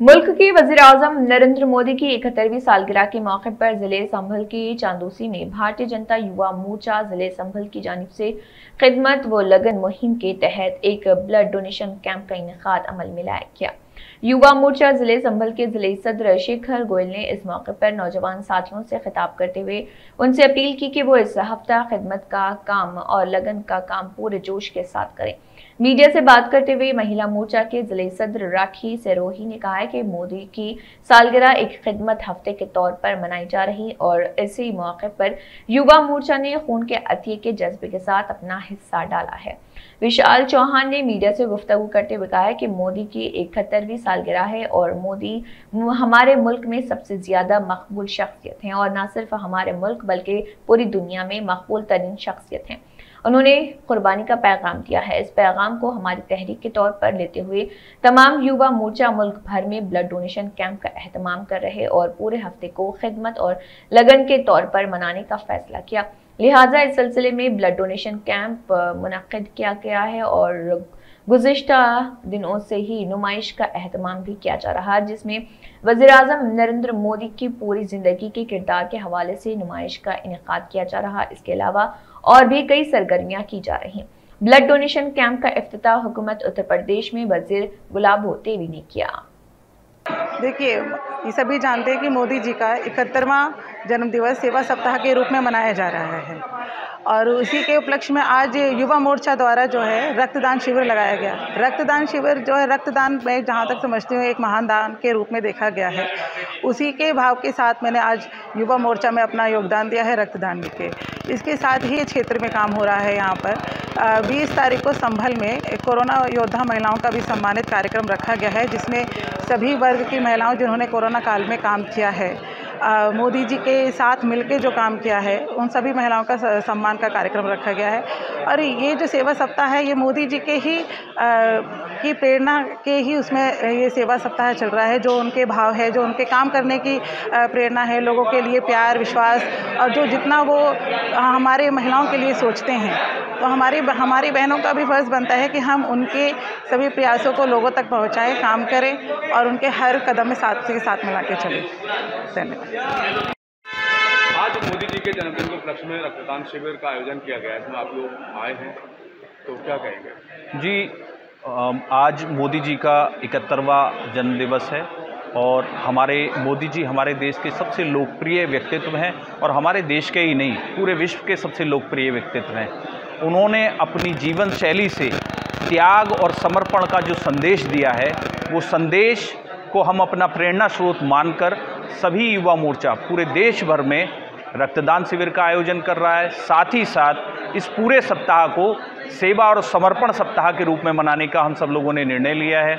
मुल्क के वज़ीर-ए-आज़म नरेंद्र मोदी की 71वीं सालगिरह के मौके पर जिले संभल की चांदोसी में भारतीय जनता युवा मोर्चा जिले संभल की जानिब से खिदमत व लगन मुहिम के तहत एक ब्लड डोनेशन कैंप का इनेकाद अमल में लाया गया। युवा मोर्चा जिले संभल के जिले सदर शेखर गोयल ने इस मौके पर नौजवान साथियों से खिताब करते हुए उनसे अपील की कि वो इस हफ्ता खिदमत का काम और लगन का काम पूरे जोश के साथ करें। मीडिया से बात करते हुए महिला मोर्चा के जिले सदर राखी सिरोही ने कहा है कि मोदी की सालगिरह एक खिदमत हफ्ते के तौर पर मनाई जा रही और इसी मौके पर युवा मोर्चा ने खून के अतिये के जज्बे के साथ अपना हिस्सा डाला है। विशाल चौहान ने मीडिया से गुफ्तगू करते हुए कहा है कि मोदी की 71वीं सालगिरह है और मोदी हमारे मुल्क में सबसे ज्यादा मकबूल शख्सियत हैं और न सिर्फ हमारे मुल्क बल्कि पूरी दुनिया में मकबूल तरीन शख्सियत हैं। उन्होंने कुर्बानी का पैगाम दिया है। इस पैगाम को हमारी तहरीक के तौर पर लेते हुए तमाम युवा मोर्चा मुल्क भर में ब्लड डोनेशन कैंप का एहतमाम कर रहे और पूरे हफ्ते को खिदमत और लगन के तौर पर मनाने का फैसला किया। लिहाजा इस सिलसिले में ब्लड डोनेशन कैंप मुनक्किद किया गया है और गुज़िश्ता दिनों से ही नुमाइश का एहतमाम भी किया जा रहा है, जिसमें वज़ीर-ए-आज़म नरेंद्र मोदी की पूरी जिंदगी के किरदार के हवाले से नुमाइश का इनेकाद किया जा रहा। इसके अलावा और भी कई सरगर्मियां की जा रही। ब्लड डोनेशन कैंप का इफ्तिताह हुकूमत उत्तर प्रदेश में वज़ीर गुलाबो तेली ने किया। देखिए, ये सभी जानते हैं कि मोदी जी का 71वां जन्मदिवस सेवा सप्ताह के रूप में मनाया जा रहा है और उसी के उपलक्ष्य में आज युवा मोर्चा द्वारा जो है रक्तदान शिविर लगाया गया। रक्तदान शिविर जो है रक्तदान में जहाँ तक समझती हूँ एक महान दान के रूप में देखा गया है। उसी के भाव के साथ मैंने आज युवा मोर्चा में अपना योगदान दिया है रक्तदान के। इसके साथ ही क्षेत्र में काम हो रहा है। यहाँ पर 20 तारीख को संभल में कोरोना योद्धा महिलाओं का भी सम्मानित कार्यक्रम रखा गया है, जिसमें सभी वर्ग की महिलाओं जिन्होंने कोरोना काल में काम किया है, मोदी जी के साथ मिलके जो काम किया है, उन सभी महिलाओं का सम्मान का कार्यक्रम रखा गया है। और ये जो सेवा सप्ताह है ये मोदी जी के ही की प्रेरणा के ही उसमें ये सेवा सप्ताह चल रहा है। जो उनके भाव है, जो उनके काम करने की प्रेरणा है, लोगों के लिए प्यार, विश्वास और जो जितना वो हमारे महिलाओं के लिए सोचते हैं, तो हमारी बहनों का भी फर्ज़ बनता है कि हम उनके सभी प्रयासों को लोगों तक पहुँचाएँ, काम करें और उनके हर कदम में साथ के साथ मिला के चलें। धन्यवाद। आज मोदी जी के जन्मदिन के उपलक्ष्य में रक्तदान शिविर का आयोजन किया गया है, इसमें आप लोग आए हैं, तो क्या कहेंगे? जी, आज मोदी जी का 71वां जन्मदिवस है और हमारे मोदी जी हमारे देश के सबसे लोकप्रिय व्यक्तित्व हैं और हमारे देश के ही नहीं पूरे विश्व के सबसे लोकप्रिय व्यक्तित्व हैं। उन्होंने अपनी जीवन शैली से त्याग और समर्पण का जो संदेश दिया है, वो संदेश को हम अपना प्रेरणा स्रोत मानकर सभी युवा मोर्चा पूरे देश भर में रक्तदान शिविर का आयोजन कर रहा है। साथ ही साथ इस पूरे सप्ताह को सेवा और समर्पण सप्ताह के रूप में मनाने का हम सब लोगों ने निर्णय लिया है।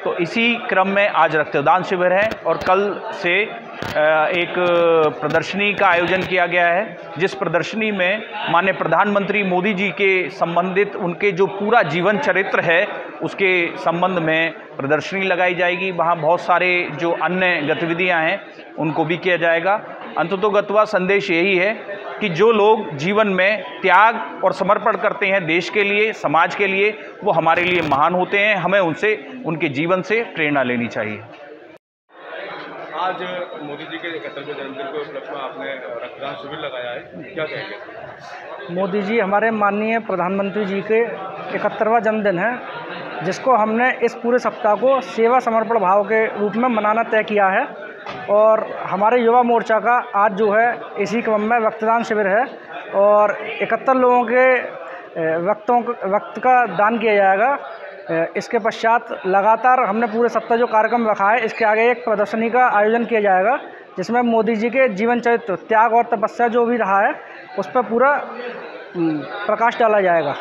तो इसी क्रम में आज रक्तदान शिविर है और कल से एक प्रदर्शनी का आयोजन किया गया है, जिस प्रदर्शनी में माननीय प्रधानमंत्री मोदी जी के संबंधित उनके जो पूरा जीवन चरित्र है उसके संबंध में प्रदर्शनी लगाई जाएगी। वहाँ बहुत सारे जो अन्य गतिविधियाँ हैं उनको भी किया जाएगा। अंततोगत्वा संदेश यही है कि जो लोग जीवन में त्याग और समर्पण करते हैं देश के लिए, समाज के लिए, वो हमारे लिए महान होते हैं। हमें उनसे, उनके जीवन से प्रेरणा लेनी चाहिए। आज मोदी जी के 71वें जन्मदिन के उपलक्ष्य में आपने रक्तदान शिविर लगाया है, क्या कहेंगे? मोदी जी हमारे माननीय प्रधानमंत्री जी के 71वां जन्मदिन है, जिसको हमने इस पूरे सप्ताह को सेवा समर्पण भाव के रूप में मनाना तय किया है और हमारे युवा मोर्चा का आज जो है इसी क्रम में रक्तदान शिविर है और 71 लोगों के वक्त का दान किया जाएगा। इसके पश्चात लगातार हमने पूरे सप्ताह जो कार्यक्रम रखा है, इसके आगे एक प्रदर्शनी का आयोजन किया जाएगा, जिसमें मोदी जी के जीवन चरित्र, त्याग और तपस्या जो भी रहा है उस पर पूरा प्रकाश डाला जाएगा।